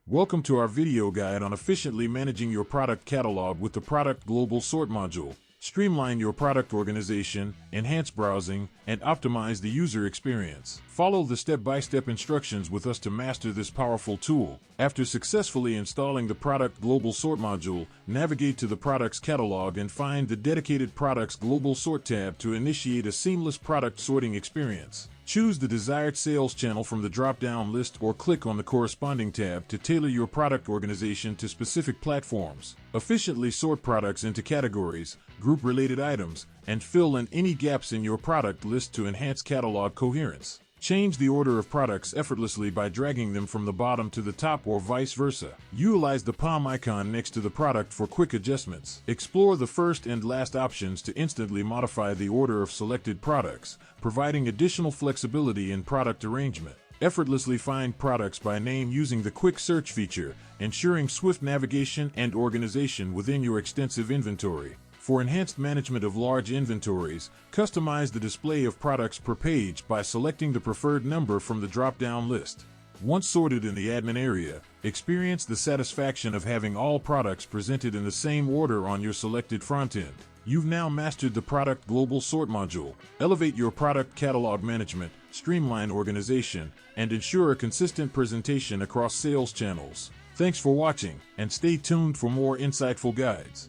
Welcome to our video guide on efficiently managing your product catalog with the Product Global Sort module. Streamline your product organization, enhance browsing, and optimize the user experience. Follow the step-by-step instructions with us to master this powerful tool. After successfully installing the Product Global Sort module, navigate to the Products Catalog and find the dedicated Products Global Sort tab to initiate a seamless product sorting experience. Choose the desired sales channel from the drop-down list or click on the corresponding tab to tailor your product organization to specific platforms. Efficiently sort products into categories, group related items, and fill in any gaps in your product list to enhance catalog coherence. Change the order of products effortlessly by dragging them from the bottom to the top or vice versa. Utilize the palm icon next to the product for quick adjustments. Explore the first and last options to instantly modify the order of selected products, providing additional flexibility in product arrangement. Effortlessly find products by name using the quick search feature, ensuring swift navigation and organization within your extensive inventory. For enhanced management of large inventories, customize the display of products per page by selecting the preferred number from the drop-down list. Once sorted in the admin area, experience the satisfaction of having all products presented in the same order on your selected front end. You've now mastered the Product Global Sort module. Elevate your product catalog management, streamline organization, and ensure a consistent presentation across sales channels. Thanks for watching, and stay tuned for more insightful guides.